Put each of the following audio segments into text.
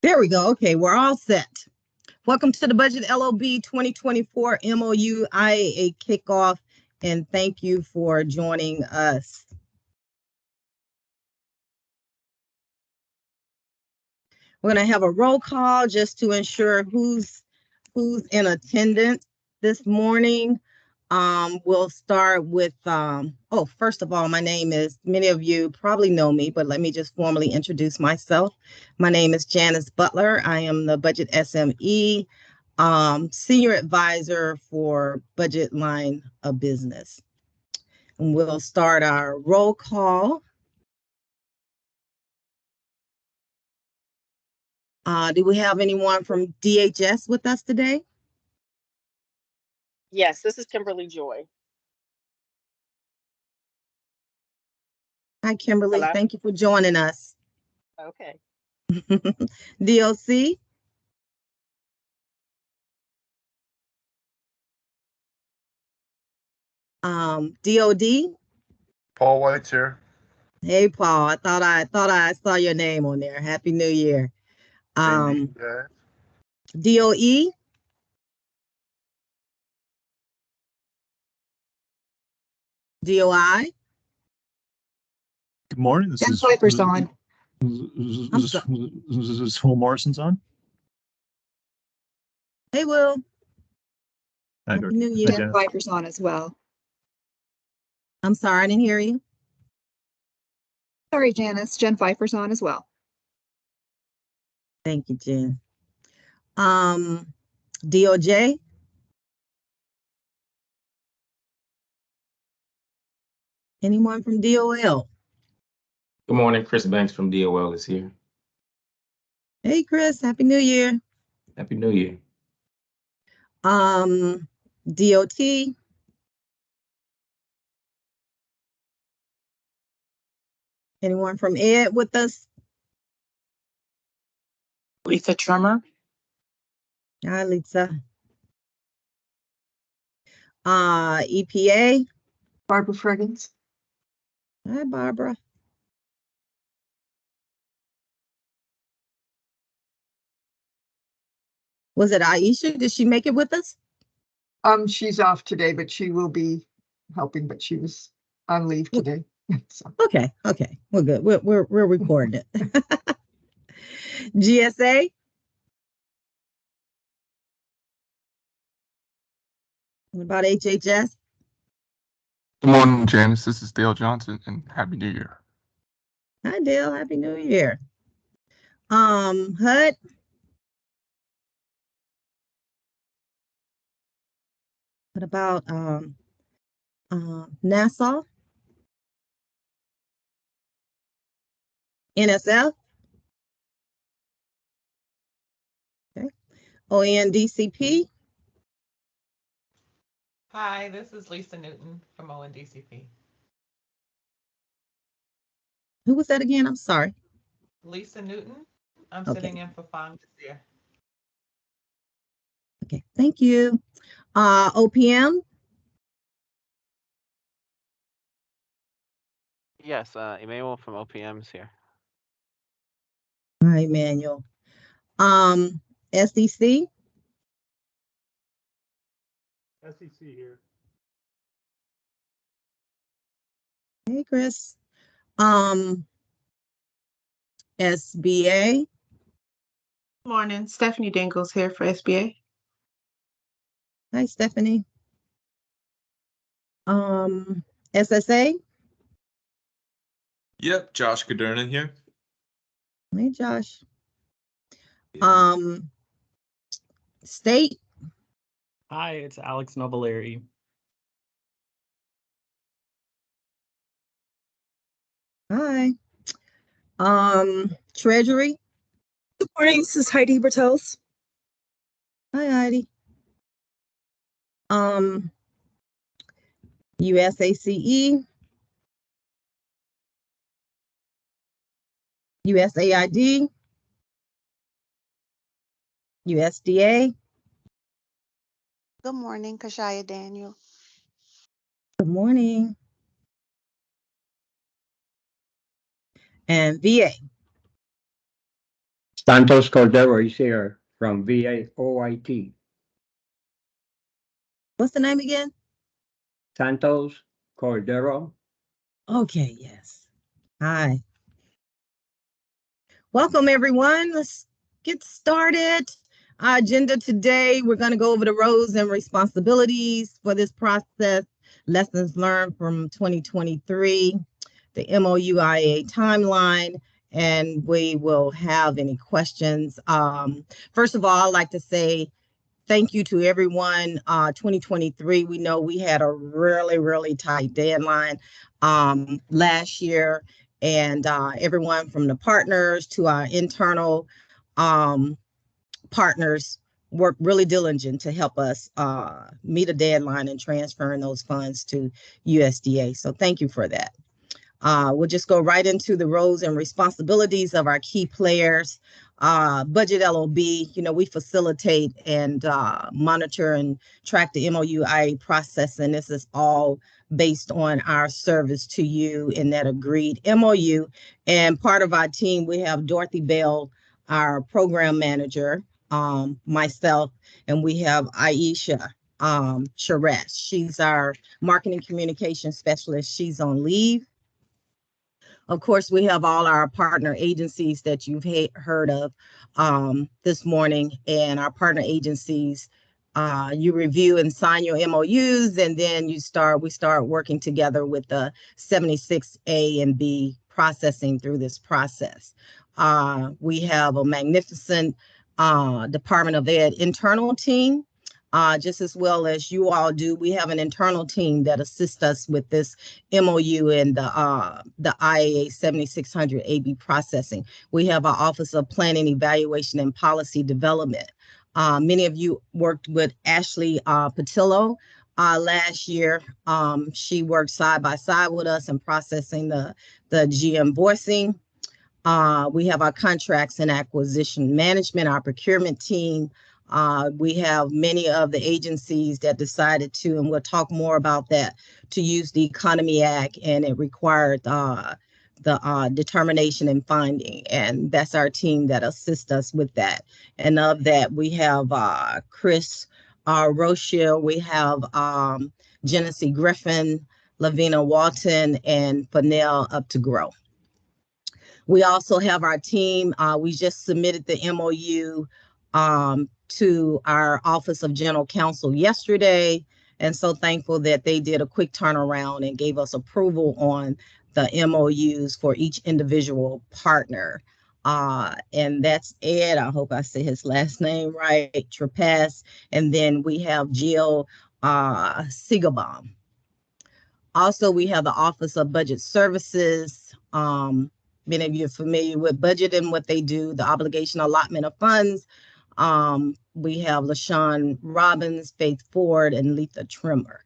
There we go. Okay, we're all set. Welcome to the Budget LoB 2024 MOU IAA Kickoff, and thank you for joining us. We're going to have a roll call just to ensure who's in attendance this morning. We'll start with, first of all, my name is, many of you probably know me, but let me just formally introduce myself. My name is Janice Butler. I am the Budget SME, Senior Advisor for Budget Line of Business. And we'll start our roll call. Do we have anyone from DHS with us today? Yes, this is Kimberly Joy. Hi, Kimberly. Hello? Thank you for joining us. Okay. DOC? DOD? Paul White's here. Hey, Paul. I thought I saw your name on there. Happy New Year. DOE? DOI? Good morning. This is Piper's on. This is Phil Morrison's on. Hey, Will. Hi, Happy Dorothy. New Hi, Year. Janice. Piper's on as well. I'm sorry, I didn't hear you. Sorry, Janice. Jen Pfeiffer's on as well. Thank you, Jen. DOJ? Anyone from DOL? Good morning, Chris Banks from DOL is here. Hey, Chris. Happy New Year. Happy New Year. DOT? Anyone from Ed with us? Lisa Trummer. Hi, Lisa. EPA? Barbara Friggins. Hi, Barbara. Was it Aisha? Did she make it with us? She's off today, but she will be helping, but she was on leave today. So. Okay, we're good. We're recording it. GSA? What about HHS? Good morning, Janice. This is Dale Johnson, and Happy New Year. Hi, Dale. Happy New Year. HUD? What about NASA? NSF? Okay. ONDCP? Hi, this is Lisa Newton from ONDCP. Who was that again? I'm sorry. Lisa Newton. I'm Okay. sitting in for Fong this year. Okay, thank you. OPM? Yes, Emmanuel from OPM is here. Hi, Emmanuel. SDC? SEC here. Hey, Chris. SBA? Morning, Stephanie Dingles here for SBA. Hi, Stephanie. SSA? Yep, Josh Godernan here. Hey, Josh. State? Hi, it's Alex Nobileri. Hi. Treasury? Good morning, this is Heidi Bertels. Hi, Heidi. USACE? USAID? USDA? Good morning, Kashaya Daniel. Good morning. And VA? Santos Cordero is here from VAOIT. What's the name again? Santos Cordero. Okay, yes. Hi. Welcome, everyone. Let's get started. Our agenda today, we're going to go over the roles and responsibilities for this process, lessons learned from 2023, the MOU IAA timeline, and we will have any questions. First of all, I'd like to say thank you to everyone. 2023, we know we had a really tight deadline last year, and everyone from the partners to our internal partners worked really diligent to help us meet a deadline and transferring those funds to USDA. So thank you for that. We'll just go right into the roles and responsibilities of our key players. Budget LoB, we facilitate and monitor and track the MOU IAA process, and this is all based on our service to you in that agreed MOU. And part of our team, we have Dorothy Bell, our program manager, myself, and we have Aisha Sharesh. She's our marketing communication specialist. She's on leave. Of course, we have all our partner agencies that you've heard of this morning, and our partner agencies, you review and sign your MOUs, and then we start working together with the 76A and B processing through this process. We have a magnificent Department of Ed internal team. Just as well as you all do, we have an internal team that assists us with this MOU and the IAA 7600 AB processing. We have our Office of Planning, Evaluation, and Policy Development. Many of you worked with Ashley Patillo last year. She worked side by side with us in processing the GM voicing. We have our contracts and acquisition management, our procurement team. We have many of the agencies that decided to, and we'll talk more about that, to use the Economy Act, and it required the determination and finding, and that's our team that assists us with that. And of that, we have Chris Rochelle, we have Genesee Griffin, Lavina Walton, and Fennell Up to Grow. We also have our team. We just submitted the MOU to our Office of General Counsel yesterday, and so thankful that they did a quick turnaround and gave us approval on the MOUs for each individual partner. And that's Ed, I hope I say his last name right, Trapass, and then we have Jill Siegelbaum. Also, we have the Office of Budget Services. Many of you are familiar with budget and what they do, the obligation allotment of funds. We have LaShawn Robbins, Faith Ford, and Letha Trimmer.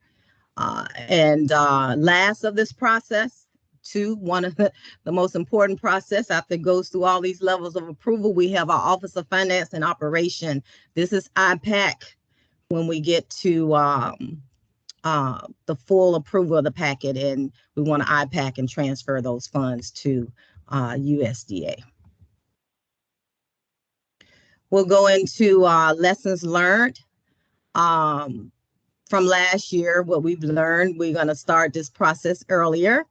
And last of this process, one of the most important process after it goes through all these levels of approval, we have our Office of Finance and Operation. This is IPAC when we get to the full approval of the packet, and we want to IPAC and transfer those funds to USDA. We'll go into lessons learned from last year, what we've learned. We're going to start this process earlier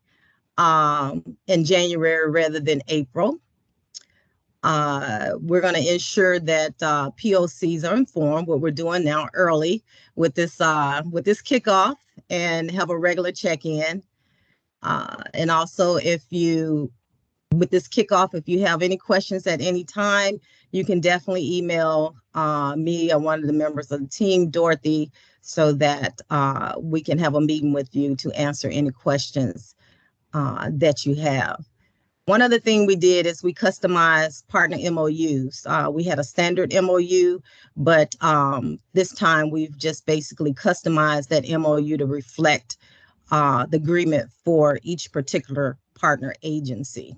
in January rather than April. We're going to ensure that POCs are informed what we're doing now early with this kickoff, and have a regular check-in. And also, with this kickoff, if you have any questions at any time, you can definitely email me or one of the members of the team, Dorothy, so that we can have a meeting with you to answer any questions that you have. One other thing we did is we customized partner MOUs. We had a standard MOU, but this time we've just basically customized that MOU to reflect the agreement for each particular partner agency.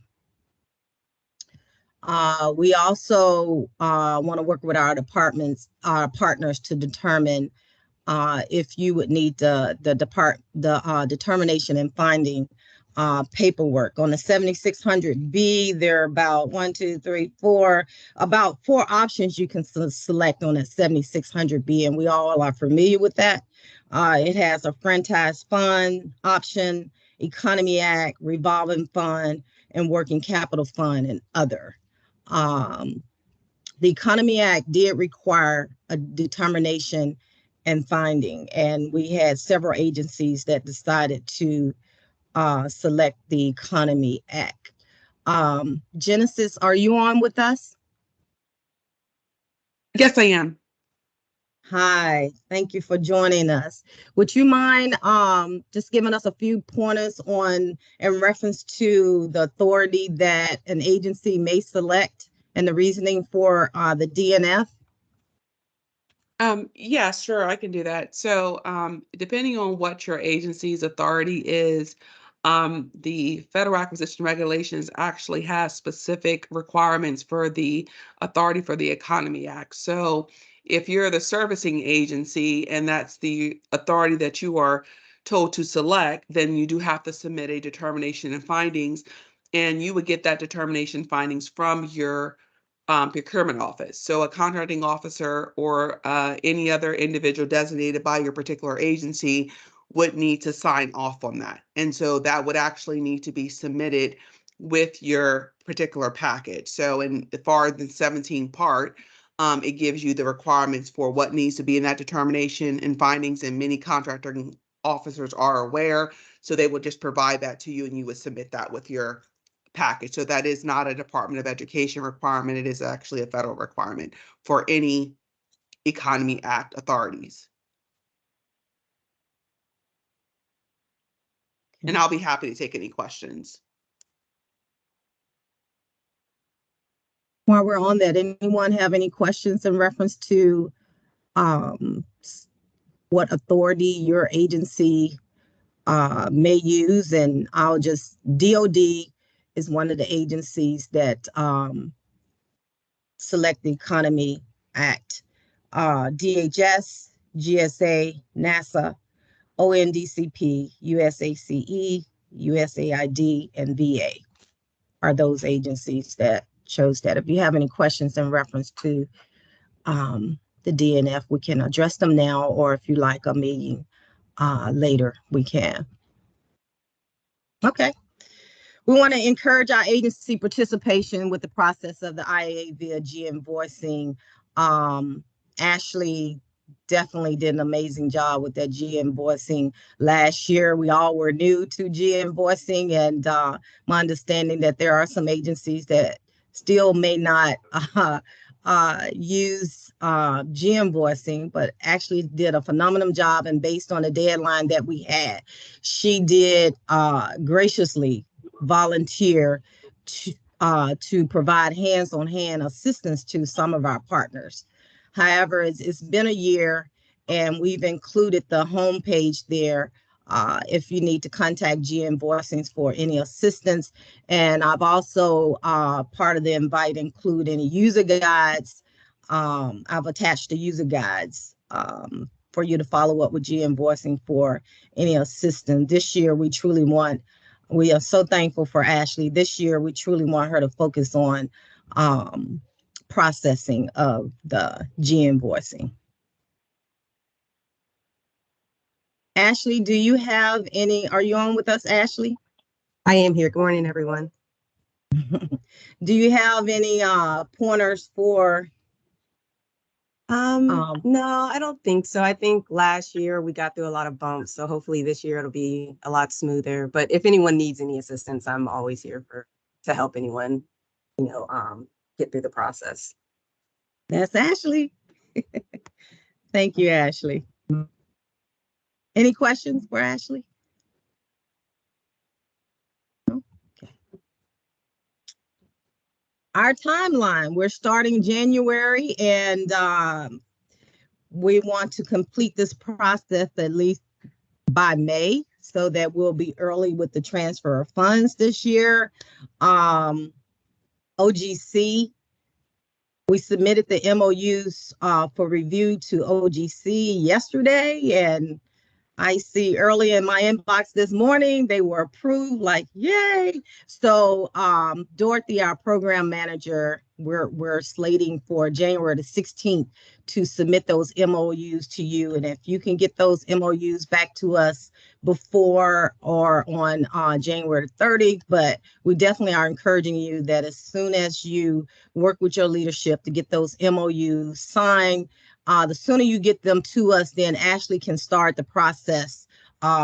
We also want to work with our departments, our partners, to determine if you would need the determination and finding paperwork. On the 7600B, there are about about four options you can select on a 7600B, and we all are familiar with that. It has a franchise fund option, Economy Act, revolving fund, and working capital fund, and other. The Economy Act did require a determination and finding, and we had several agencies that decided to select the Economy Act. Genesis, are you on with us? Yes, I am. Hi, thank you for joining us. Would you mind just giving us a few pointers on in reference to the authority that an agency may select and the reasoning for the DNF? Yeah, sure, I can do that. So, depending on what your agency's authority is, the Federal Acquisition Regulations actually has specific requirements for the authority for the Economy Act. So, if you're the servicing agency and that's the authority that you are told to select, then you do have to submit a determination and findings, and you would get that determination findings from your procurement office. So a contracting officer or any other individual designated by your particular agency would need to sign off on that. And so that would actually need to be submitted with your particular package. So in the far than 17 part, it gives you the requirements for what needs to be in that determination and findings, and many contracting officers are aware. So they would just provide that to you and you would submit that with your package. So that is not a Department of Education requirement. It is actually a federal requirement for any Economy Act authorities. And I'll be happy to take any questions. While we're on that, anyone have any questions in reference to what authority your agency may use? And DOD is one of the agencies that select the Economy Act. DHS, GSA, NASA, ONDCP, USACE, USAID, and VA are those agencies that chose that. If you have any questions in reference to the DNF, we can address them now, or if you like a meeting later, we can. Okay. We want to encourage our agency participation with the process of the IAA via G-invoicing. Ashley definitely did an amazing job with that G-invoicing last year. We all were new to G-invoicing, and my understanding that there are some agencies that still may not use G-invoicing, but actually did a phenomenal job. And based on the deadline that we had, she did graciously volunteer to provide hands-on-hand assistance to some of our partners. However, it's been a year, and we've included the homepage there if you need to contact G-invoicings for any assistance. And I've also, part of the invite include any user guides. I've attached the user guides for you to follow up with G-invoicing for any assistance. This year, we are so thankful for Ashley. This year, we truly want her to focus on processing of the G-invoicing. Ashley, do you have are you on with us, Ashley? I am here. Good morning, everyone. Do you have any pointers for? No, I don't think so. I think last year we got through a lot of bumps, so hopefully this year it'll be a lot smoother. But if anyone needs any assistance, I'm always here to help anyone, get through the process. That's Ashley. Thank you, Ashley. Any questions for Ashley? Okay. Our timeline, we're starting January, and we want to complete this process at least by May, so that we'll be early with the transfer of funds this year. OGC, we submitted the MOUs for review to OGC yesterday, and I see early in my inbox this morning, they were approved, like, yay. So Dorothy, our program manager, we're slating for January the 16th to submit those MOUs to you. And if you can get those MOUs back to us before or on January 30th, but we definitely are encouraging you that as soon as you work with your leadership to get those MOUs signed, the sooner you get them to us, then Ashley can start the process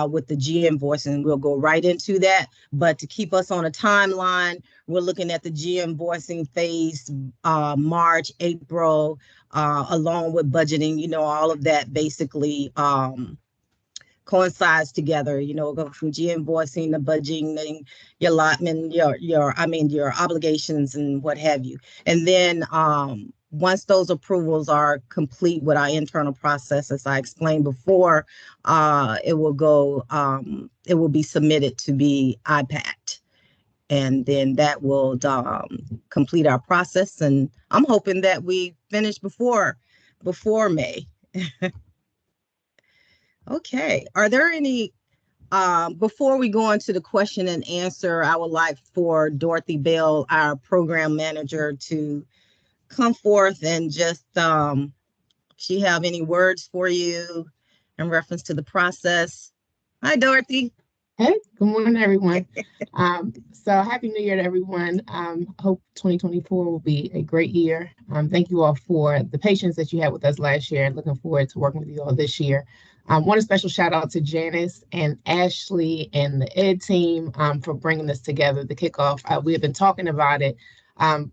with the G invoicing. We'll go right into that. But to keep us on a timeline, we're looking at the G invoicing phase, March, April, along with budgeting, you know, all of that basically coincides together, you know, go from G invoicing to budgeting, your allotment, your obligations and what have you. And then once those approvals are complete with our internal process, as I explained before, it will be submitted to be IPACT. And then that will complete our process. And I'm hoping that we finish before May. Okay, are there any, before we go into the question and answer, I would like for Dorothy Bell, our program manager, to come forth and just, she have any words for you in reference to the process? Hi, Dorothy. Hey, good morning, everyone. So happy New Year to everyone. Hope 2024 will be a great year. Thank you all for the patience that you had with us last year, and looking forward to working with you all this year. Want a special shout out to Janice and Ashley and the Ed team for bringing this together, the kickoff. We have been talking about it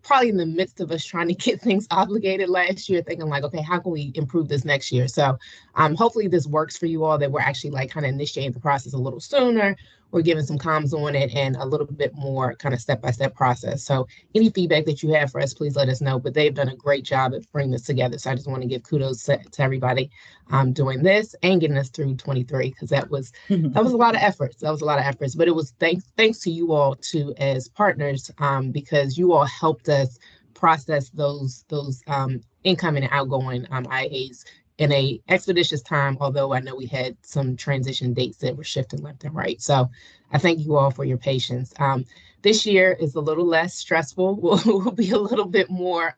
probably in the midst of us trying to get things obligated last year, thinking like, okay, how can we improve this next year? So hopefully this works for you all, that we're actually like kind of initiating the process a little sooner. We're giving some comms on it and a little bit more kind of step-by-step process. So any feedback that you have for us, please let us know. But they've done a great job at bringing this together. So I just want to give kudos to everybody doing this and getting us through 23, because that was a lot of efforts. That was a lot of efforts. But it was thanks to you all too as partners, because you all helped us process those incoming and outgoing IAs in a expeditious time, although I know we had some transition dates that were shifting left and right. So I thank you all for your patience. This year is a little less stressful. We'll be a little bit more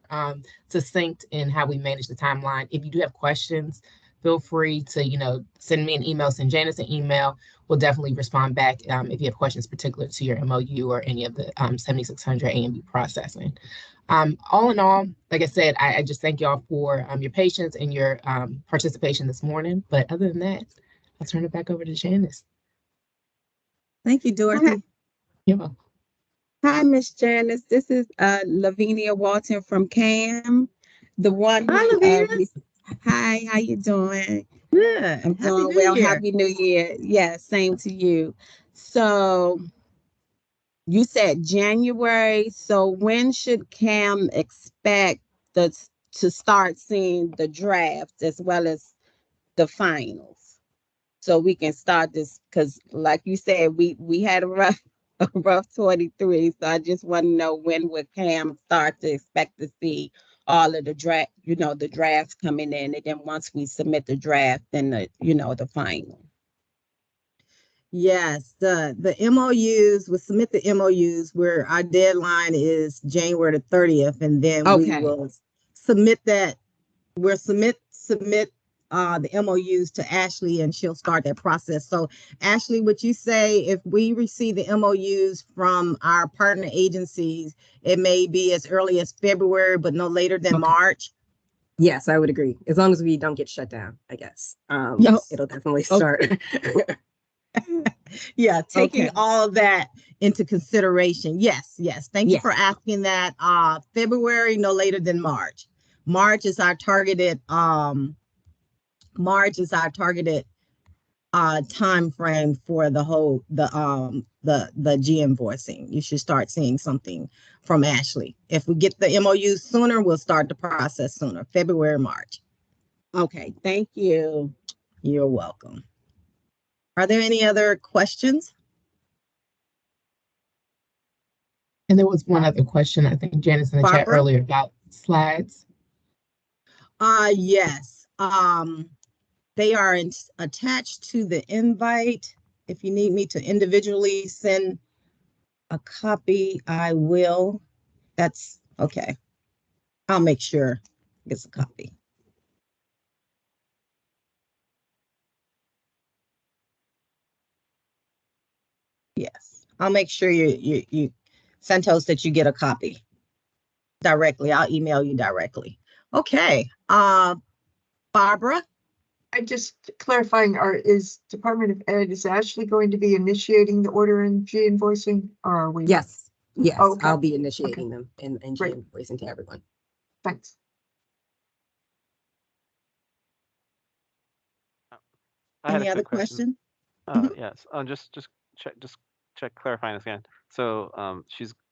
succinct in how we manage the timeline. If you do have questions, feel free to, send me an email, send Janice an email. We'll definitely respond back if you have questions particular to your MOU or any of the 7600 A&B processing. All in all, like I said, I just thank y'all for your patience and your participation this morning. But other than that, I'll turn it back over to Janice. Thank you, Dorothy. You're welcome. Hi, Miss Janice. This is Lavinia Walton from CAM. The one. Hi, Lavinia. Hi, how you doing? Good. I'm doing well. Happy New Year. Yeah, same to you. So you said January. So when should CAM expect to start seeing the draft as well as the finals? So we can start this, because like you said, we had a rough 23. So I just want to know, when would CAM start to expect to see all of the draft, the drafts coming in, and then once we submit the draft, then the final. Yes, the MOUs, we'll submit the MOUs where our deadline is January the 30th, and then we will submit that. We'll submit the MOUs to Ashley, and she'll start that process. So Ashley, would you say if we receive the MOUs from our partner agencies, it may be as early as February, but no later than March? Yes, I would agree. As long as we don't get shut down, I guess. It'll definitely start. Yeah, taking all that into consideration. Yes. Thank you for asking that. February, no later than March. March is our targeted time frame for the G invoicing. You should start seeing something from Ashley. If we get the MOU sooner, we'll start the process sooner. February, March. Okay, thank you. You're welcome. Are there any other questions? And there was one other question, I think, Janice, in the chat earlier about slides. Yes. They are attached to the invite. If you need me to individually send a copy, I will. That's okay. I'll make sure it's a copy. Yes, I'll make sure you Santos, that you get a copy directly. I'll email you directly. Okay. Barbara? I just clarifying, is Department of Ed, is Ashley going to be initiating the order and G-invoicing, or are we? Yes, yes, Oh, okay. I'll be initiating them and Great. invoicing to everyone. Thanks. I had Any a other quick question. question? Yes. Just check clarifying this again. So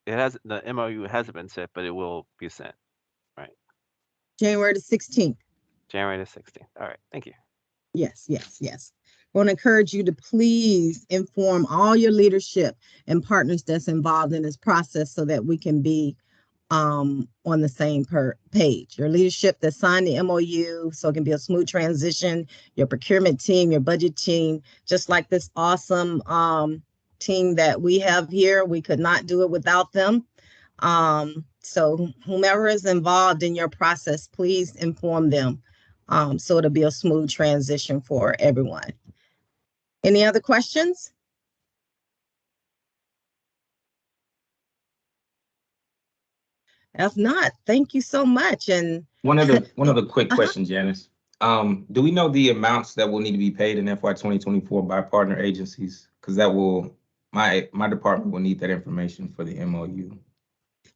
the MOU hasn't been sent, but it will be sent, right? January the 16th. January the 16th. All right. Thank you. Yes, yes, yes. I want to encourage you to please inform all your leadership and partners that's involved in this process so that we can be on the same page. Your leadership that signed the MOU so it can be a smooth transition, your procurement team, your budget team, just like this awesome team that we have here. We could not do it without them. So whomever is involved in your process, please inform them. So it'll be a smooth transition for everyone. Any other questions? If not, thank you so much. And One other quick question, Janice. Do we know the amounts that will need to be paid in FY 2024 by partner agencies? Because that will, my department will need that information for the MOU.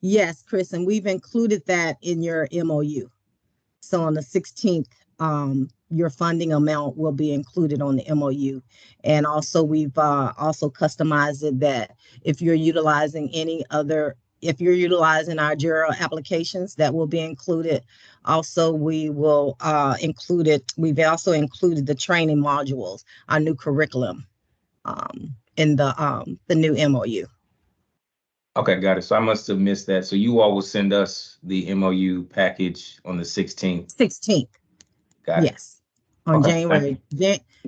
yes, Chris, and we've included that in your MOU. So on the 16th, your funding amount will be included on the MOU. And also we've also customized it that if you're utilizing our Jira applications, that will be included. Also, we will include it. We've also included the training modules, our new curriculum in the new MOU. Okay, got it. So I must have missed that. So you all will send us the MOU package on the 16th. 16th. Got it. Yes. On Okay,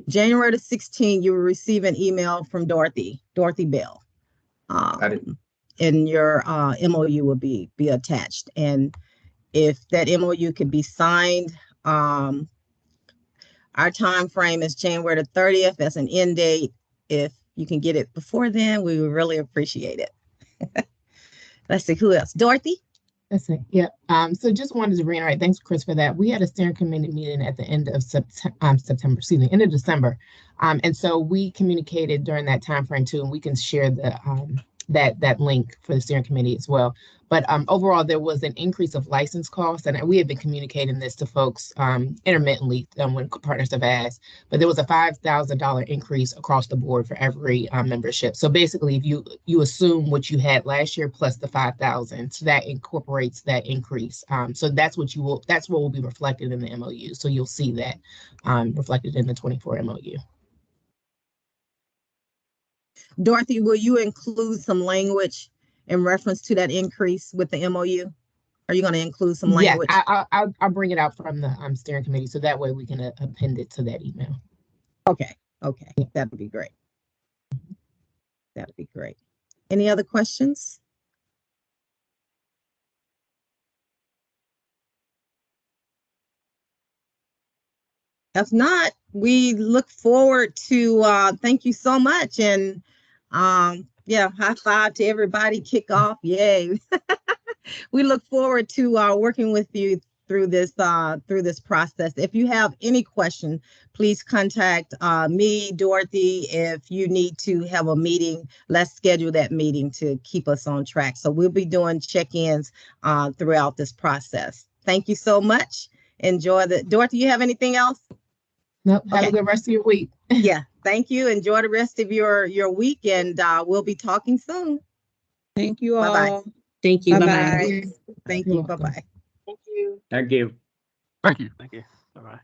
January the 16th, you will receive an email from Dorothy Bell. Got it. And your MOU will be attached. And if that MOU could be signed, our time frame is January the 30th. That's an end date. If you can get it before then, we would really appreciate it. Let's see, who else? Dorothy? That's it. Yep. So just wanted to reiterate, thanks, Chris, for that. We had a steering committee meeting at the end of end of December. And so we communicated during that time frame too, and we can share the that link for the steering committee as well. But overall, there was an increase of license costs, and we have been communicating this to folks intermittently when partners have asked. But there was a $5,000 increase across the board for every membership. So basically, if you assume what you had last year plus the $5,000, so that incorporates that increase. So that's what will be reflected in the MOU. So you'll see that reflected in the 24 MOU. Dorothy, will you include some language in reference to that increase with the MOU? Are you going to include some language? Yeah, I'll bring it out from the steering committee so that way we can append it to that email. Okay, that'd be great. That'd be great. Any other questions? If not, we look forward to thank you so much. And yeah, high five to everybody. Kickoff, yay. We look forward to working with you through this process. If you have any questions, please contact me, Dorothy. If you need to have a meeting, let's schedule that meeting to keep us on track. So we'll be doing check-ins throughout this process. Thank you so much. Enjoy Dorothy, you have anything else? Nope. Have a good rest of your week. Yeah, thank you. Enjoy the rest of your week, and we'll be talking soon. Thank you all. Bye-bye. Thank you. Bye-bye. Thank you. Bye-bye. Thank you. Thank you. Thank you. Thank you. Bye-bye.